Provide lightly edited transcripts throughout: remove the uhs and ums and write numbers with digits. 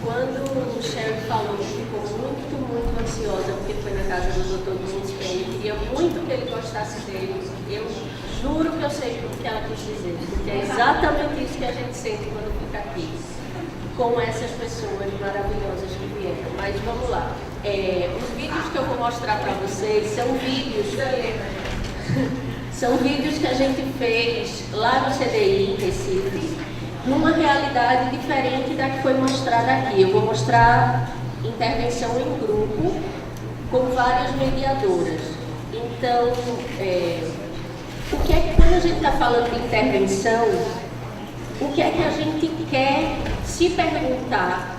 Quando o Sherry falou que ficou muito ansiosa porque foi na casa do Dr. Nunes, que ele queria muito que ele gostasse dele, eu juro que eu sei o que ela quis dizer, porque é exatamente isso que a gente sente quando fica aqui, com essas pessoas maravilhosas que vieram. Mas vamos lá. Os vídeos que eu vou mostrar para vocês são vídeos que a gente fez lá no CDI, em Recife, numa realidade diferente da que foi mostrada aqui. Eu vou mostrar intervenção em grupo com várias mediadoras. Então, o que é que, quando a gente está falando de intervenção, o que é que a gente quer se perguntar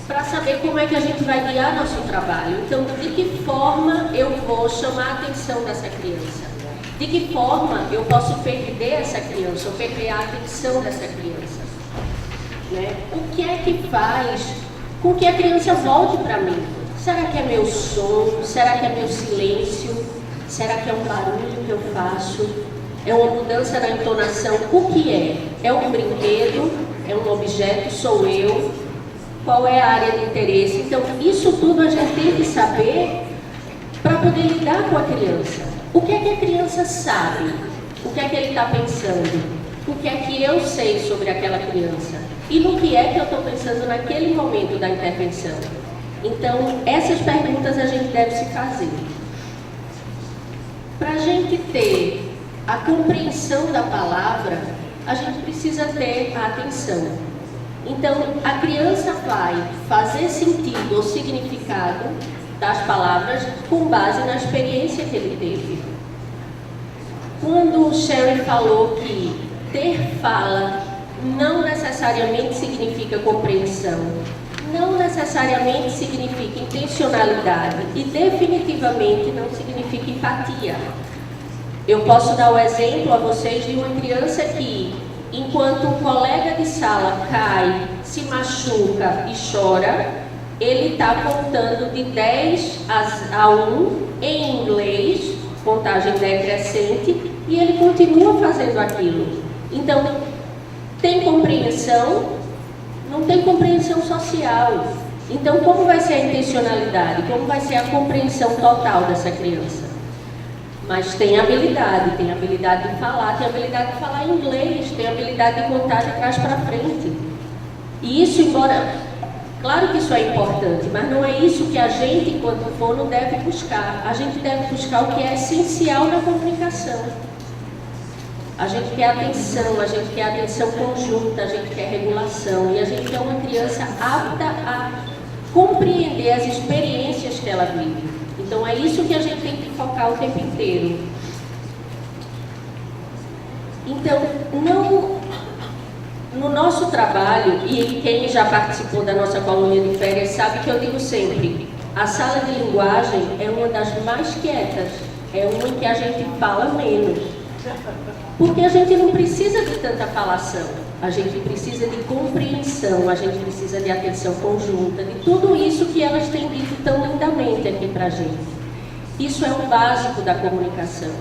para saber como é que a gente vai guiar nosso trabalho? Então, de que forma eu vou chamar a atenção dessa criança? De que forma eu posso perder essa criança, ou perder a atenção dessa criança? Né? O que é que faz com que a criança volte para mim? Será que é meu som? Será que é meu silêncio? Será que é um barulho que eu faço? É uma mudança na entonação? O que é? É um brinquedo? É um objeto? Sou eu? Qual é a área de interesse? Então, isso tudo a gente tem que saber para poder lidar com a criança. O que é que a criança sabe? O que é que ele está pensando? O que é que eu sei sobre aquela criança? E no que é que eu estou pensando naquele momento da intervenção? Então, essas perguntas a gente deve se fazer. Para a gente ter a compreensão da palavra, a gente precisa ter a atenção. Então, a criança vai fazer sentido ou significado das palavras com base na experiência que ele teve. Quando o Sherry falou que ter fala não necessariamente significa compreensão, não necessariamente significa intencionalidade e definitivamente não significa empatia. Eu posso dar o exemplo a vocês de uma criança que, enquanto um colega de sala cai, se machuca e chora, ele está contando de 10 a 1 em inglês, contagem decrescente, e ele continua fazendo aquilo. Então, tem compreensão? Não tem compreensão social. Então, como vai ser a intencionalidade? Como vai ser a compreensão total dessa criança? Mas tem habilidade de falar, tem habilidade de falar inglês, tem habilidade de contar de trás para frente. E isso, embora... Claro que isso é importante, mas não é isso que a gente, enquanto fono, deve buscar. A gente deve buscar o que é essencial na comunicação. A gente quer atenção, a gente quer atenção conjunta, a gente quer regulação. E a gente quer uma criança apta a compreender as experiências que ela vive. Então é isso que a gente tem que focar o tempo inteiro. Então, no nosso trabalho, e quem já participou da nossa colônia de férias sabe que eu digo sempre, a sala de linguagem é uma das mais quietas, é uma em que a gente fala menos. Porque a gente não precisa de tanta falação, a gente precisa de compreensão, a gente precisa de atenção conjunta, de tudo isso que elas têm dito tão lindamente aqui pra gente. Isso é o básico da comunicação.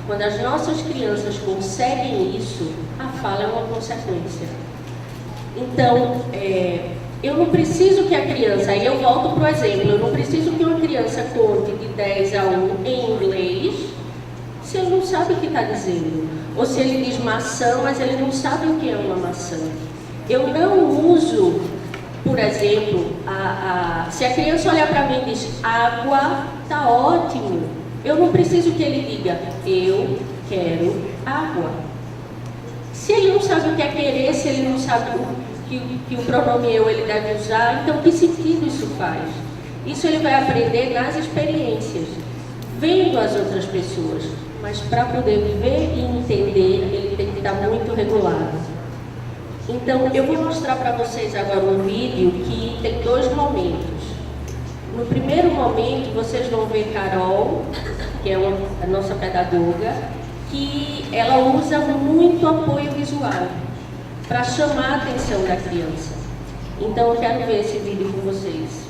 Quando as nossas crianças conseguem isso, a fala é uma consequência. Então, eu não preciso que a criança, aí eu volto para o exemplo, eu não preciso que uma criança conte de 10 a 1 em inglês, se ele não sabe o que está dizendo. Ou se ele diz maçã, mas ele não sabe o que é uma maçã. Eu não uso, por exemplo, se a criança olhar para mim e diz água, está ótimo. Eu não preciso que ele diga, eu quero água. Se ele não sabe o que é querer, se ele não sabe que o pronome eu ele deve usar, então que sentido isso faz? Isso ele vai aprender nas experiências, vendo as outras pessoas. Mas para poder ver e entender, ele tem que estar muito regulado. Então, eu vou mostrar para vocês agora um vídeo que tem 2 momentos. No primeiro momento, vocês vão ver Carol, que é a nossa pedagoga, que ela usa muito apoio visual para chamar a atenção da criança. Então, eu quero ver esse vídeo com vocês.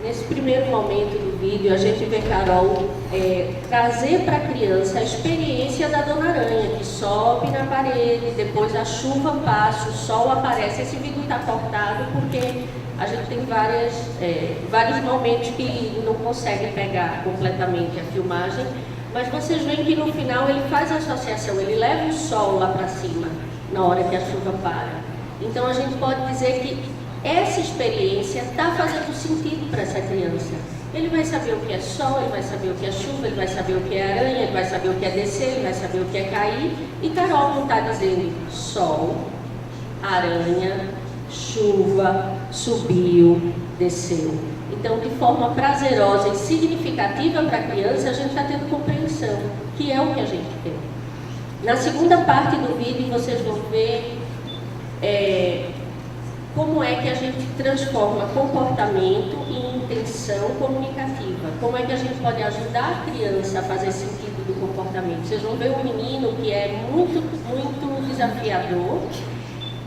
Nesse primeiro momento do vídeo, a gente vê Carol trazer para a criança a experiência da Dona Aranha, que sobe na parede, depois a chuva passa, o sol aparece. Esse vídeo está cortado porque a gente tem vários momentos que não consegue pegar completamente a filmagem, mas vocês veem que no final ele faz a associação, ele leva o sol lá para cima, na hora que a chuva para. Então a gente pode dizer que essa experiência está fazendo sentido para essa criança. Ele vai saber o que é sol, ele vai saber o que é chuva, ele vai saber o que é aranha, ele vai saber o que é descer, ele vai saber o que é cair. E Carol não está dizendo sol, aranha, chuva, subiu, desceu. Então, de forma prazerosa e significativa para a criança, a gente está tendo compreensão, que é o que a gente tem. Na segunda parte do vídeo, vocês vão ver como é que a gente transforma comportamento em intenção comunicativa. Como é que a gente pode ajudar a criança a fazer sentido do comportamento. Vocês vão ver um menino que é muito, muito desafiador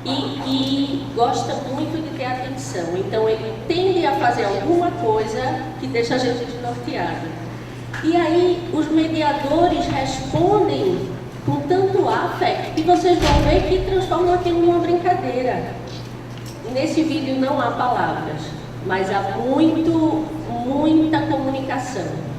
e gosta muito de ter atenção. Então ele tende a fazer alguma coisa que deixa a gente desnorteado. E aí os mediadores respondem com tanto afeto que vocês vão ver que transformam aquilo numa brincadeira. Nesse vídeo não há palavras, mas há muita comunicação.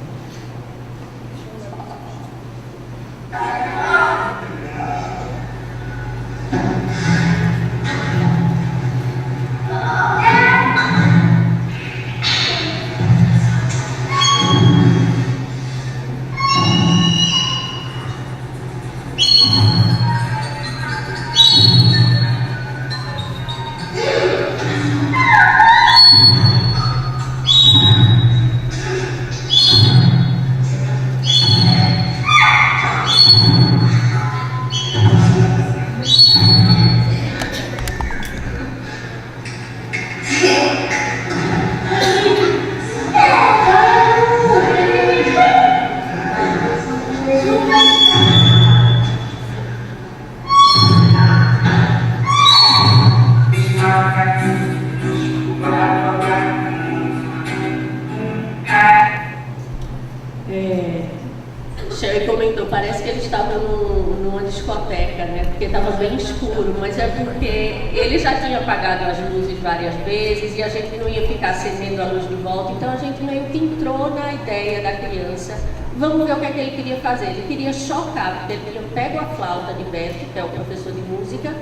Sherry comentou, parece que ele estava numa discoteca, né? Porque estava bem escuro, mas é porque ele já tinha apagado as luzes várias vezes e a gente não ia ficar acendendo a luz de volta, então a gente meio que entrou na ideia da criança. Vamos ver o que é que ele queria fazer. Ele queria chocar, porque ele tinha pego a flauta de Beto, que é o professor de música,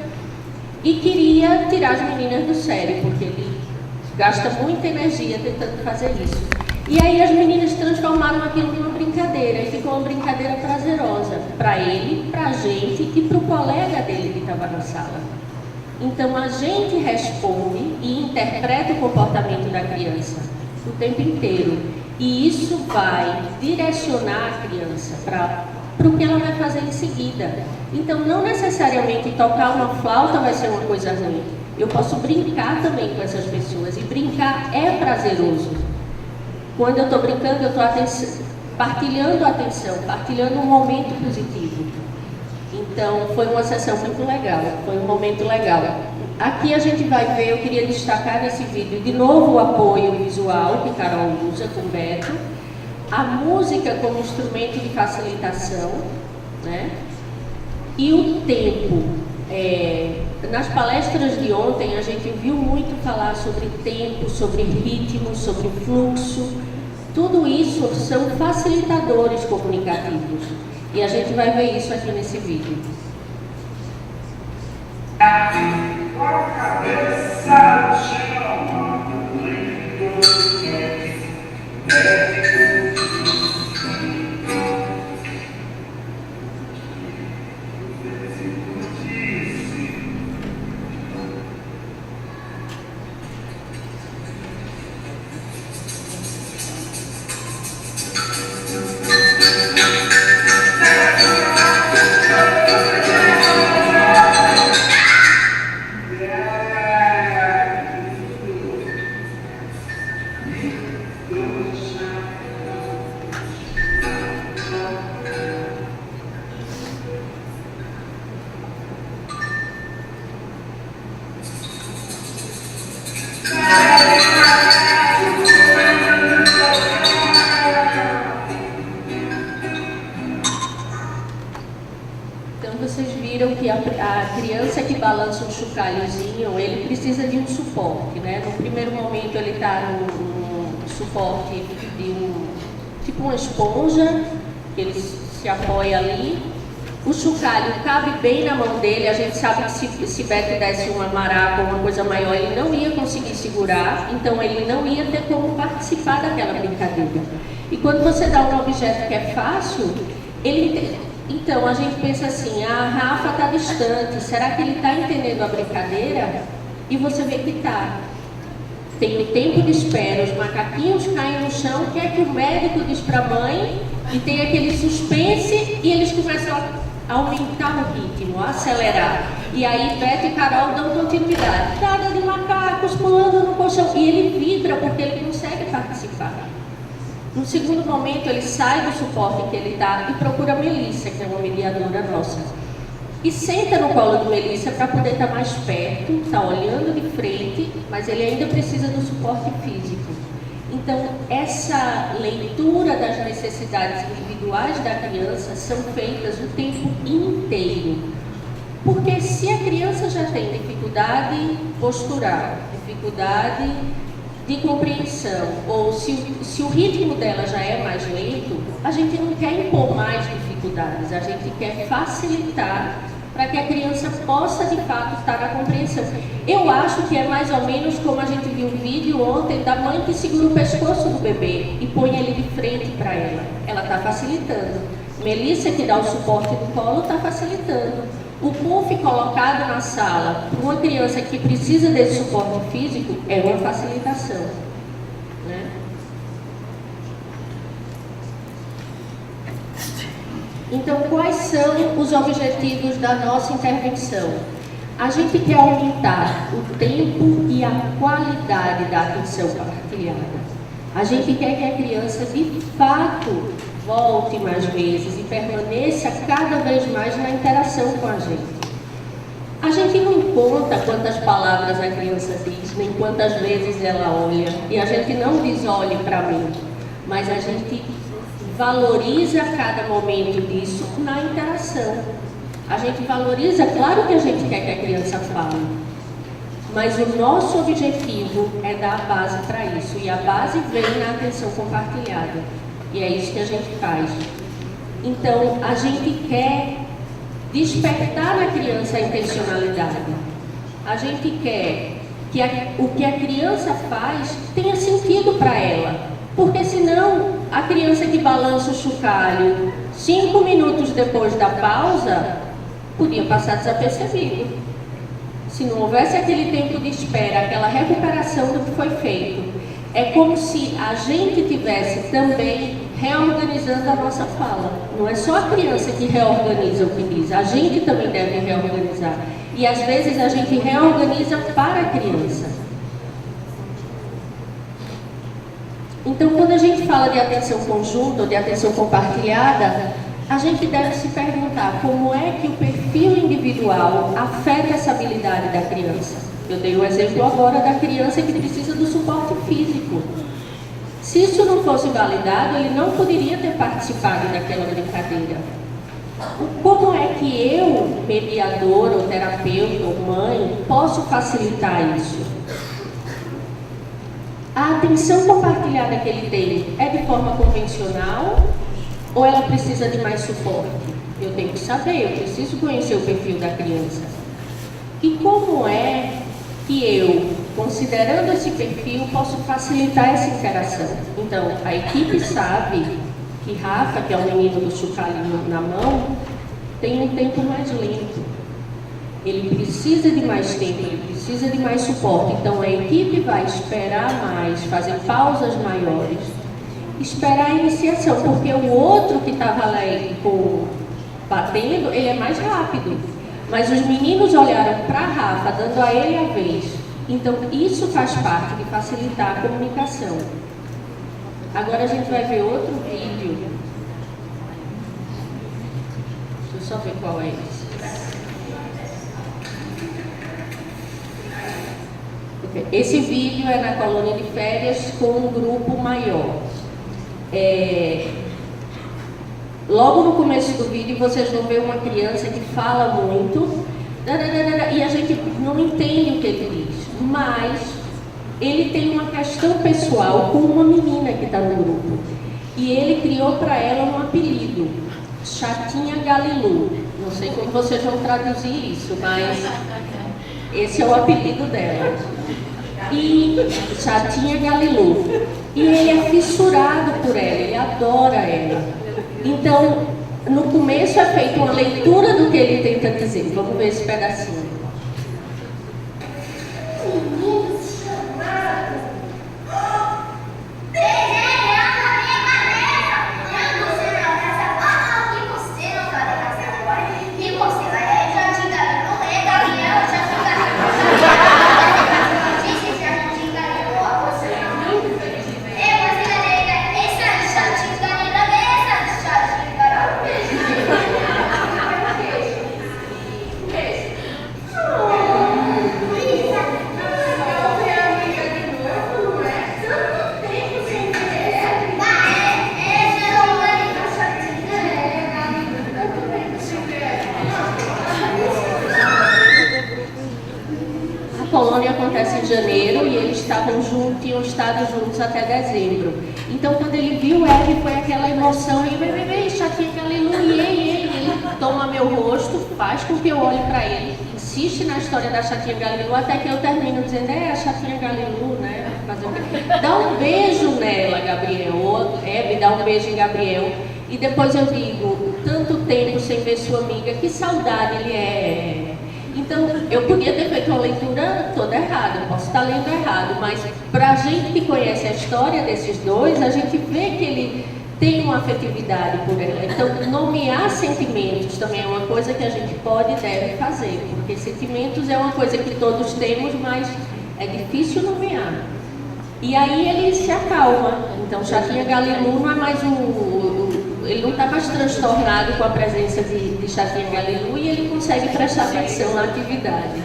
e queria tirar as meninas do sério, porque ele gasta muita energia tentando fazer isso. E aí as meninas transformaram aquilo numa brincadeira, e ficou uma brincadeira prazerosa para ele, para a gente e para o colega dele que estava na sala. Então a gente responde e interpreta o comportamento da criança o tempo inteiro. E isso vai direcionar a criança para o que ela vai fazer em seguida. Então não necessariamente tocar uma flauta vai ser uma coisa ruim. Eu posso brincar também com essas pessoas, e brincar é prazeroso. Quando eu estou brincando, eu estou partilhando a atenção, partilhando um momento positivo. Então, foi uma sessão muito legal, foi um momento legal. Aqui a gente vai ver, eu queria destacar nesse vídeo, de novo o apoio visual que Carol usa com Beto, a música como instrumento de facilitação, né? E o tempo. Nas palestras de ontem, a gente viu muito falar sobre tempo, sobre ritmo, sobre fluxo. Tudo isso são facilitadores comunicativos. E a gente vai ver isso aqui nesse vídeo. vocês viram que a criança que balança um chocalhozinho, ele precisa de um suporte, né? No primeiro momento ele está num suporte de tipo uma esponja, que ele se apoia ali. O chocalho cabe bem na mão dele, a gente sabe que se Beto desse uma maraca ou uma coisa maior, ele não ia conseguir segurar, então ele não ia ter como participar daquela brincadeira. E quando você dá um objeto que é fácil, então a gente pensa assim, a Rafa está distante, será que ele está entendendo a brincadeira? E você vê que está. Tem o tempo de espera, os macaquinhos caem no chão, o que é que o médico diz para a mãe? E tem aquele suspense e eles começam a aumentar o ritmo, a acelerar. E aí Beto e Carol dão continuidade. Nada de macacos pulando no colchão. E ele vibra porque ele consegue participar. No segundo momento, ele sai do suporte que ele está e procura a Melissa, que é uma mediadora nossa. E senta no colo de Melissa para poder estar mais perto, está olhando de frente, mas ele ainda precisa do suporte físico. Então, essa leitura das necessidades individuais da criança são feitas o tempo inteiro. Porque se a criança já tem dificuldade postural, dificuldade de compreensão, ou se o ritmo dela já é mais lento, a gente não quer impor mais dificuldades, a gente quer facilitar para que a criança possa, de fato, estar na compreensão. Eu acho que é mais ou menos como a gente viu um vídeo ontem da mãe que segura o pescoço do bebê e põe ele de frente para ela. Ela está facilitando. Melissa, que dá o suporte do colo, está facilitando. O puff colocado na sala para uma criança que precisa desse suporte físico é uma facilitação, né? Então, quais são os objetivos da nossa intervenção? A gente quer aumentar o tempo e a qualidade da atenção compartilhada. A gente quer que a criança, de fato, volte mais vezes e permaneça cada vez mais na interação com a gente. A gente não conta quantas palavras a criança diz, nem quantas vezes ela olha, e a gente não diz olhe para mim, mas a gente valoriza cada momento disso na interação. A gente valoriza, claro que a gente quer que a criança fale, mas o nosso objetivo é dar a base para isso, e a base vem na atenção compartilhada, e é isso que a gente faz. Então, a gente quer despertar na criança a intencionalidade. A gente quer que o que a criança faz tenha sentido para ela, porque senão a criança que balança o chocalho 5 minutos depois da pausa podia passar desapercebido. Se não houvesse aquele tempo de espera, aquela recuperação do que foi feito, é como se a gente tivesse também reorganizando a nossa fala. Não é só a criança que reorganiza o que diz, a gente também deve reorganizar. E às vezes a gente reorganiza para a criança. Então, quando a gente fala de atenção conjunta ou de atenção compartilhada, a gente deve se perguntar como é que o perfil individual afeta essa habilidade da criança. Eu dei um exemplo agora da criança que precisa do suporte físico. Se isso não fosse validado, ele não poderia ter participado daquela brincadeira. Como é que eu, mediador, ou terapeuta, ou mãe, posso facilitar isso? A atenção compartilhada que ele tem é de forma convencional ou ela precisa de mais suporte? Eu tenho que saber, eu preciso conhecer o perfil da criança. E como é que eu, considerando esse perfil, posso facilitar essa interação? Então, a equipe sabe que Rafa, que é o menino do chocalhinho na mão, tem um tempo mais lento. Ele precisa de mais tempo, ele precisa de mais suporte. Então, a equipe vai esperar mais, fazer pausas maiores, esperar a iniciação, porque o outro que estava lá batendo, ele é mais rápido. Mas os meninos olharam para Rafa, dando a ele a vez. Então, isso faz parte de facilitar a comunicação. Agora a gente vai ver outro vídeo. Deixa eu só ver qual é esse. Esse vídeo é na colônia de férias com um grupo maior. Logo no começo do vídeo vocês vão ver uma criança que fala muito e a gente não entende o que ele diz, mas ele tem uma questão pessoal com uma menina que está no grupo e ele criou para ela um apelido, Chatinha Galilu. Não sei como vocês vão traduzir isso, mas esse é o apelido dela. E Chatinha Galilu. E ele é fissurado por ela, ele adora ela. Então, no começo é feita uma leitura do que ele tenta dizer. Vamos ver esse pedacinho. Acontece em janeiro e eles estavam juntos, tinham estado juntos até dezembro. Então, quando ele viu ela, foi aquela emoção, e vem, Chatinha Galilu, e ele toma meu rosto, faz com que eu olhe para ele, insiste na história da Chatinha Galilu, até que eu termino dizendo, a Chatinha Galilu, né? Fazer o quê? Dá um beijo nela, Gabriel, ou Hebe, dá um beijo em Gabriel. E depois eu digo, tanto tempo sem ver sua amiga, que saudade ele é. Então, eu podia ter feito uma leitura toda errada, eu posso estar lendo errado, mas para a gente que conhece a história desses dois, a gente vê que ele tem uma afetividade por ela. Então, nomear sentimentos também é uma coisa que a gente pode e deve fazer, porque sentimentos é uma coisa que todos temos, mas é difícil nomear. E aí ele se acalma. Então, Chatinha Galilu não é mais ele não está mais transtornado com a presença de Chatinha Galilu e ele consegue prestar atenção na atividade.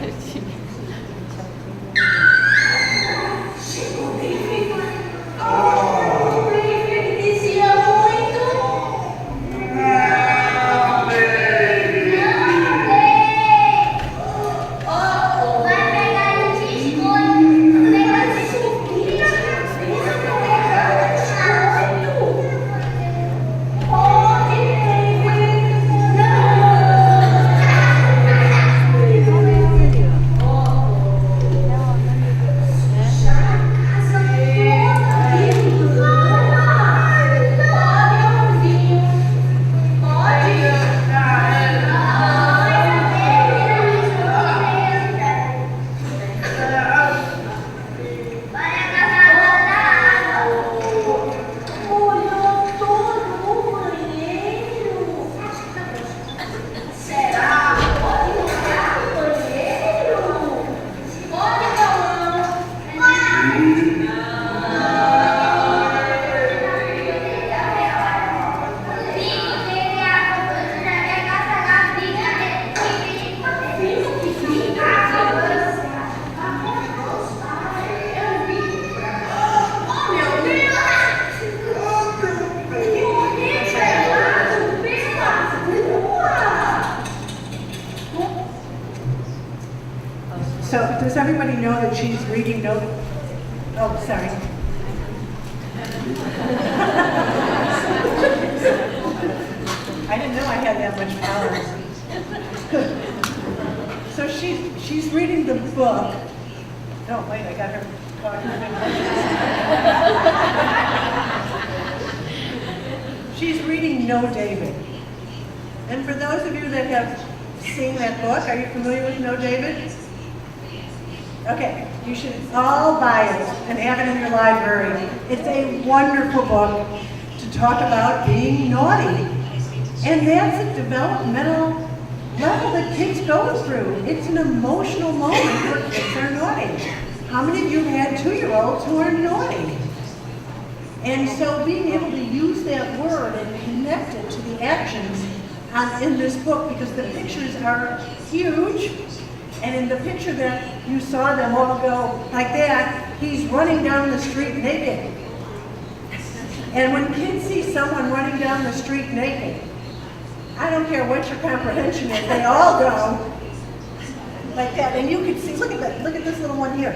So, does everybody know that she's reading note? Oh, sorry. I didn't know I had that much power. So she's reading the book. Oh, wait, I got her talking. She's reading No David. And for those of you that have seen that book, are you familiar with No David? Okay, you should all buy it and have it in your library. It's a wonderful book to talk about being naughty. And that's a developmental level that kids go through. It's an emotional moment where kids are naughty. How many of you had 2-year-olds who are naughty? And so being able to use that word and connect it to the actions in this book, because the pictures are huge. And in the picture that you saw them all go like that, he's running down the street naked. And when kids see someone running down the street naked, I don't care what your comprehension is, they all go like that. And you can see, look at that, look at this little one here.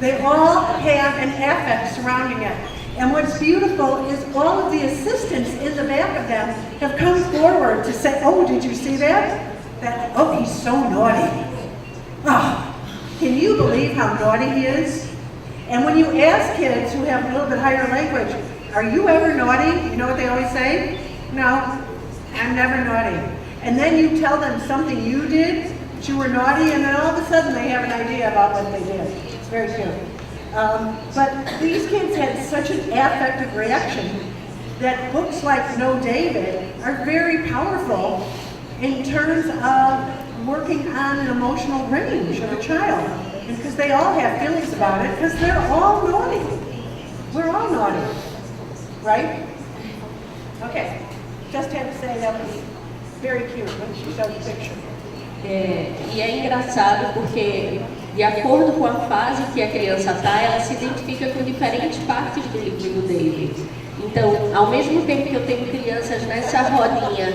They all have an affect surrounding it. And what's beautiful is all of the assistants in the back of them have come forward to say, oh, did you see that? Oh, he's so naughty. Oh, can you believe how naughty he is? And when you ask kids who have a little bit higher language, are you ever naughty? You know what they always say? No, I'm never naughty. And then you tell them something you did, that you were naughty, and then all of a sudden they have an idea about what they did. It's very cute. But these kids had such an affective reaction that books like Know David are very powerful in terms of working on an emotional range of a child. Because they all have feelings about it, because they're all naughty. We're all naughty, right? Okay, just had to say that was very cute when she showed the picture. E é engraçado porque, de acordo com a fase que a criança está, ela se identifica com diferentes partes do livro do David. Então, ao mesmo tempo que eu tenho crianças nessa rodinha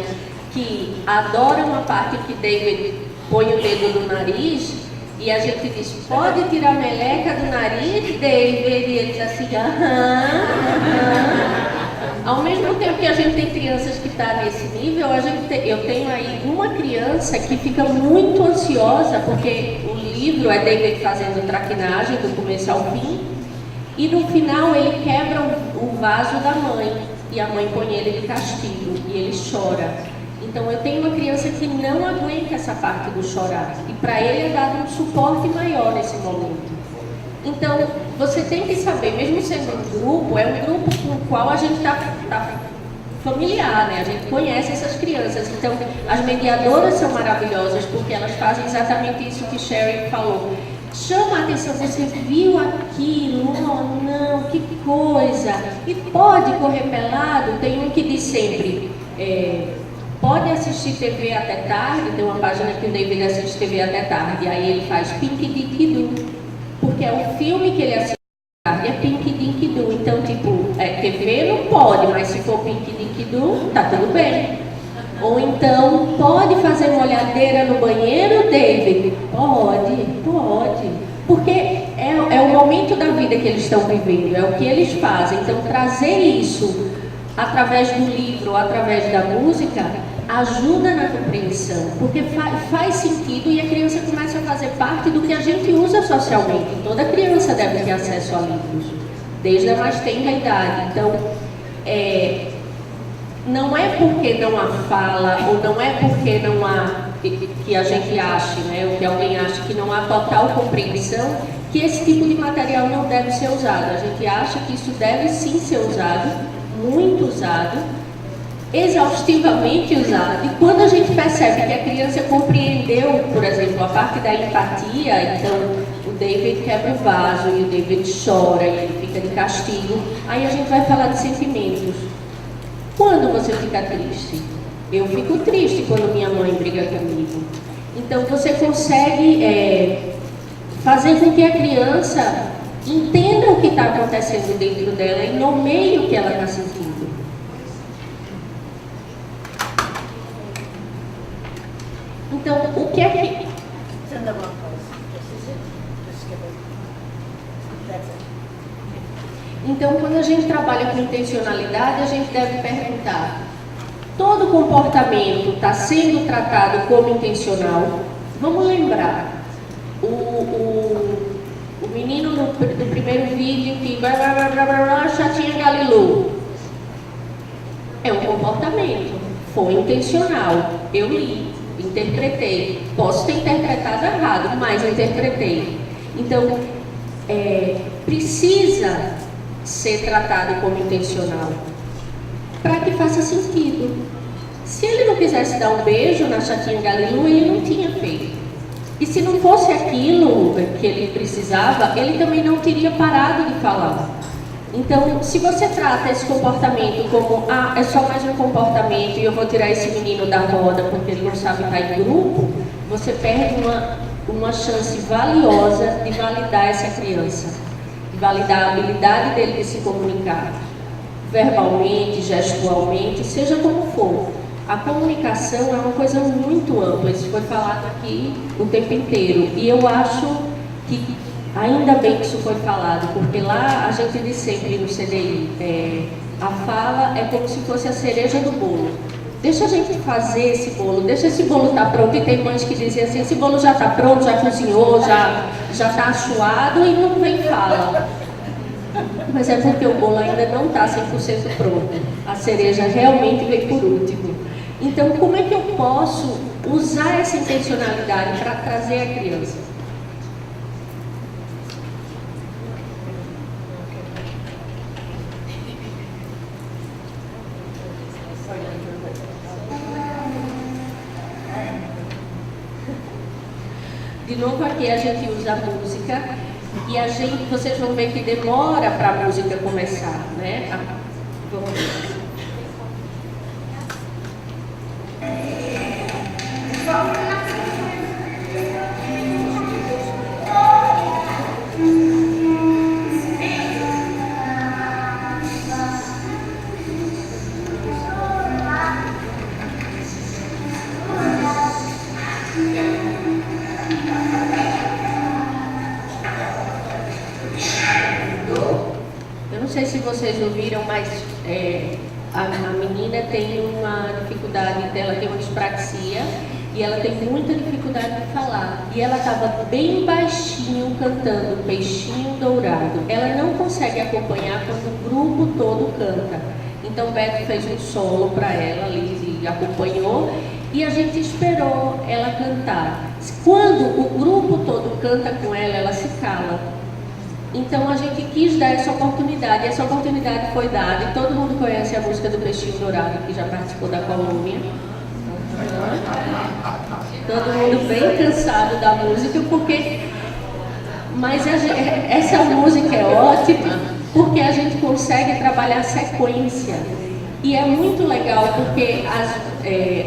que adoram a parte que David põe o dedo no nariz, e a gente diz, pode tirar a meleca do nariz, David? E eles assim, aham. Ao mesmo tempo que a gente tem crianças que estão nesse nível, eu tenho aí uma criança que fica muito ansiosa, porque o livro é David fazendo traquinagem do começo ao fim, e no final ele quebra o vaso da mãe, e a mãe põe ele de castigo, e ele chora. Então eu tenho uma criança que não aguenta essa parte do chorar, e para ele é dado um suporte maior nesse momento. Então, você tem que saber, mesmo sendo um grupo, é um grupo com o qual a gente está familiar, né? A gente conhece essas crianças. Então, as mediadoras são maravilhosas, porque elas fazem exatamente isso que Sherry falou. Chama a atenção, você viu aquilo, oh não, que coisa. E pode correr pelado, tem um que diz sempre, pode assistir TV até tarde, tem uma página que o David assiste TV até tarde, aí ele faz Pink Dink Doo. Porque é o filme que ele assiste é Pink Dink Doo. Então, tipo, TV não pode, mas se for Pink Dink Doo, tá tudo bem. Ou então, pode fazer molhadeira no banheiro, David? Pode. Porque é o momento da vida que eles estão vivendo, é o que eles fazem. Então, trazer isso através do livro, através da música, ajuda na compreensão, porque faz sentido e a criança começa a fazer parte do que a gente usa socialmente. Toda criança deve ter acesso a livros, desde a mais tenra idade. Então, não é porque não há fala, ou não é porque não há, que a gente ache, né, ou que alguém ache que não há total compreensão, que esse tipo de material não deve ser usado. A gente acha que isso deve sim ser usado, muito usado, exaustivamente usado. E quando a gente percebe que a criança compreendeu, por exemplo, a parte da empatia, então o David quebra o vaso e o David chora e ele fica de castigo, aí a gente vai falar de sentimentos. Quando você fica triste? Eu fico triste quando minha mãe briga comigo. Então você consegue fazer com que a criança entenda o que está acontecendo dentro dela e nomeie o que ela está sentindo. Então, o que é que... Então, quando a gente trabalha com intencionalidade, a gente deve perguntar: todo comportamento está sendo tratado como intencional? Vamos lembrar, o menino do primeiro vídeo que chatinha Galilu. É um comportamento, foi intencional, eu li, interpretei. Posso ter interpretado errado, mas interpretei. Então, precisa ser tratado como intencional para que faça sentido. Se ele não quisesse dar um beijo na chatinha Galilu, ele não tinha feito. E se não fosse aquilo que ele precisava, ele também não teria parado de falar. Então, se você trata esse comportamento como, é só mais um comportamento e eu vou tirar esse menino da roda porque ele não sabe estar em grupo, você perde uma chance valiosa de validar essa criança, de validar a habilidade dele de se comunicar. verbalmente, gestualmente, seja como for. A comunicação é uma coisa muito ampla, isso foi falado aqui o tempo inteiro. E eu acho que ainda bem que isso foi falado, porque lá a gente diz sempre no CDI, a fala é como se fosse a cereja do bolo. Deixa a gente fazer esse bolo, deixa esse bolo estar pronto. E tem mães que dizem assim, esse bolo já está pronto, já cozinhou, já está achuado e não vem fala. Mas é porque o bolo ainda não está 100% pronto. A cereja realmente vem por último. Então, como é que eu posso usar essa intencionalidade para trazer a criança? De novo aqui a gente usa a música e vocês vão ver que demora para a música começar, né? Vamos ver. Eu não sei se vocês ouviram, mas a menina tem uma dificuldade, ela tem uma dispraxia e ela tem muita dificuldade de falar. E ela estava bem baixinho cantando Peixinho Dourado. Ela não consegue acompanhar quando o grupo todo canta. Então Beto fez um solo para ela, Liz acompanhou e a gente esperou ela cantar. Quando o grupo todo canta com ela, ela se cala. Então a gente quis dar essa oportunidade, e essa oportunidade foi dada, e todo mundo conhece a música do Peixinho Dourado, que já participou da colônia. Todo mundo bem cansado da música, mas essa música é ótima, porque a gente consegue trabalhar sequência. E é muito legal, porque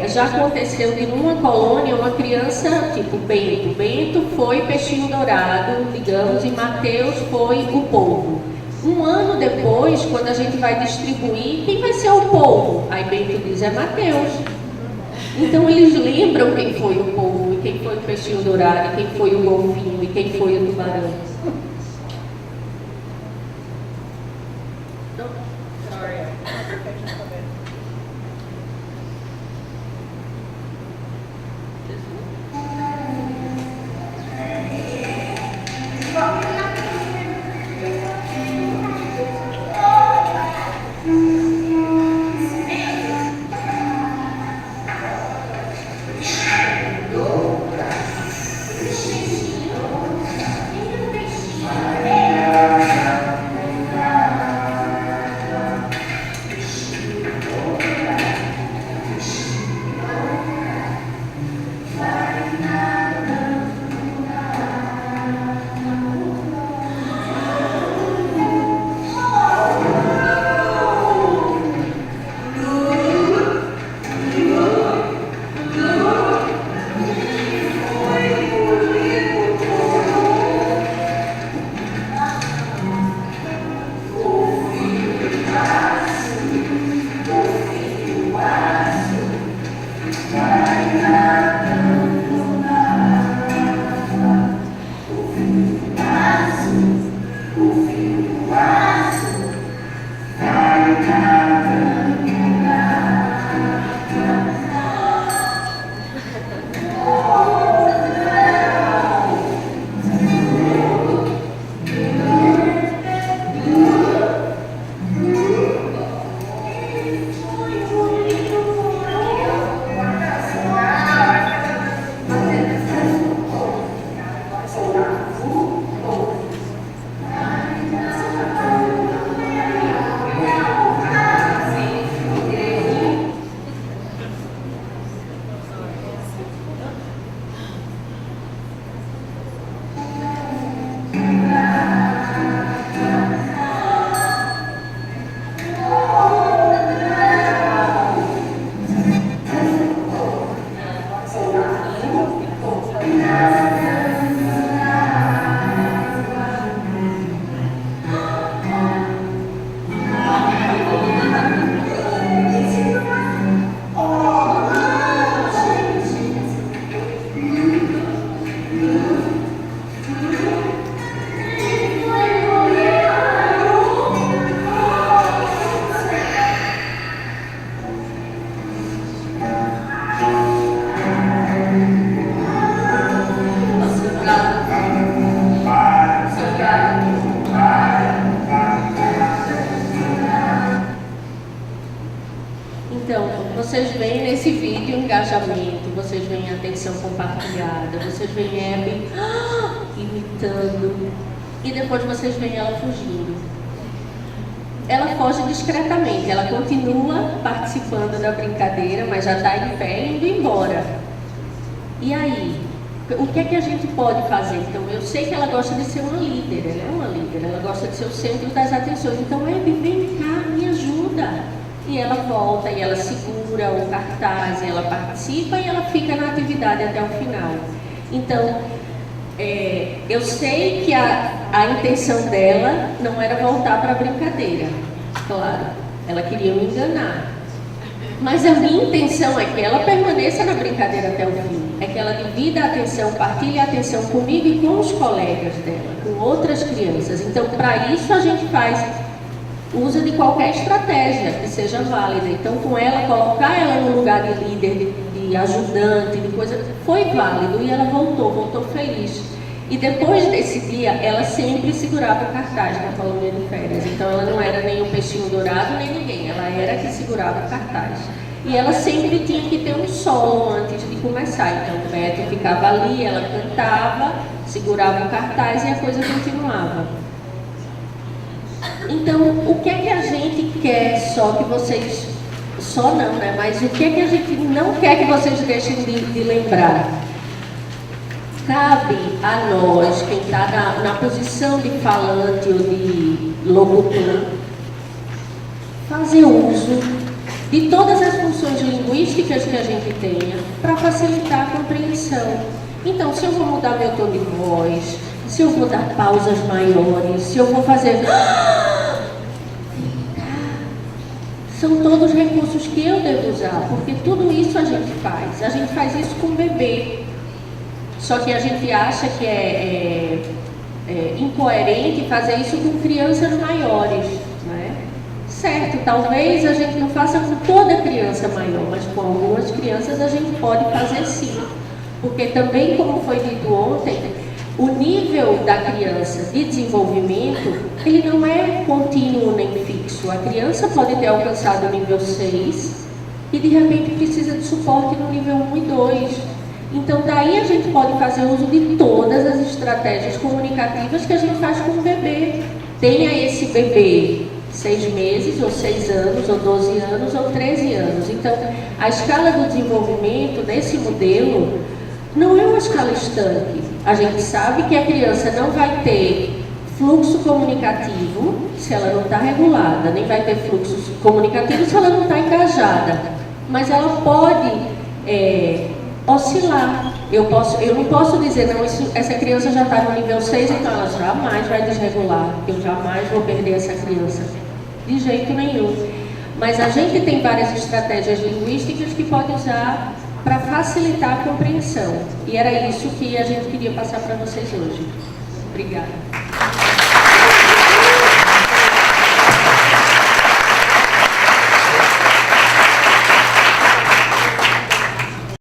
já aconteceu que numa colônia, uma criança, tipo Bento foi Peixinho Dourado, digamos, e Mateus foi o povo. Um ano depois, quando a gente vai distribuir, quem vai ser o povo? Aí Bento diz, é Mateus. Então eles lembram quem foi o povo, e quem foi o Peixinho Dourado, e quem foi o golfinho, e quem foi o tubarão. veem nesse vídeo engajamento, vocês veem atenção compartilhada, vocês veem Abby imitando, e depois vocês veem ela fugindo. Ela foge discretamente, ela continua participando da brincadeira, mas já está em pé e indo embora. E aí? O que é que a gente pode fazer? Então, eu sei que ela gosta de ser uma líder, ela é uma líder, ela gosta de ser o centro das atenções. Então, Abby, vem cá, me ajuda. E ela volta, e ela segura o cartaz, e ela participa, e ela fica na atividade até o final. Então, eu sei que a intenção dela não era voltar para a brincadeira, claro, ela queria me enganar. Mas a minha intenção é que ela permaneça na brincadeira até o fim, é que ela divida a atenção, partilhe a atenção comigo e com os colegas dela, com outras crianças. Então, para isso a gente usa de qualquer estratégia que seja válida. Então, com ela, colocar ela no lugar de líder, de ajudante, de coisa, foi válido e ela voltou feliz. E depois desse dia, ela sempre segurava o cartaz na colônia de férias. Então, ela não era nem o peixinho dourado, nem ninguém. Ela era que segurava o cartaz. E ela sempre tinha que ter um solo antes de começar. Então, o Beto ficava ali, ela cantava, segurava o cartaz e a coisa continuava. Então, o que é que a gente quer só que vocês... Só não, né? Mas o que é que a gente não quer que vocês deixem de lembrar? Cabe a nós, quem está na posição de falante ou de locutor, fazer uso de todas as funções linguísticas que a gente tenha para facilitar a compreensão. Então, se eu vou mudar meu tom de voz, se eu vou dar pausas maiores, se eu vou fazer... São todos recursos que eu devo usar, porque tudo isso a gente faz. A gente faz isso com o bebê. Só que a gente acha que é incoerente fazer isso com crianças maiores, né? Certo, talvez a gente não faça com toda criança maior, mas com algumas crianças a gente pode fazer sim. Porque também, como foi dito ontem, o nível da criança de desenvolvimento, ele não é contínuo nem fixo. A criança pode ter alcançado o nível 6 e de repente precisa de suporte no nível 1 e 2. Então, daí a gente pode fazer uso de todas as estratégias comunicativas que a gente faz com o bebê. Tenha esse bebê 6 meses, ou 6 anos, ou 12 anos, ou 13 anos. Então, a escala do desenvolvimento desse modelo não é uma escala estanque. A gente sabe que a criança não vai ter fluxo comunicativo se ela não está regulada, nem vai ter fluxo comunicativo se ela não está engajada. Mas ela pode oscilar. Eu não posso dizer, não, essa criança já está no nível 6, então ela jamais vai desregular. Eu jamais vou perder essa criança. De jeito nenhum. Mas a gente tem várias estratégias linguísticas que pode usar para facilitar a compreensão. E era isso que a gente queria passar para vocês hoje. Obrigada.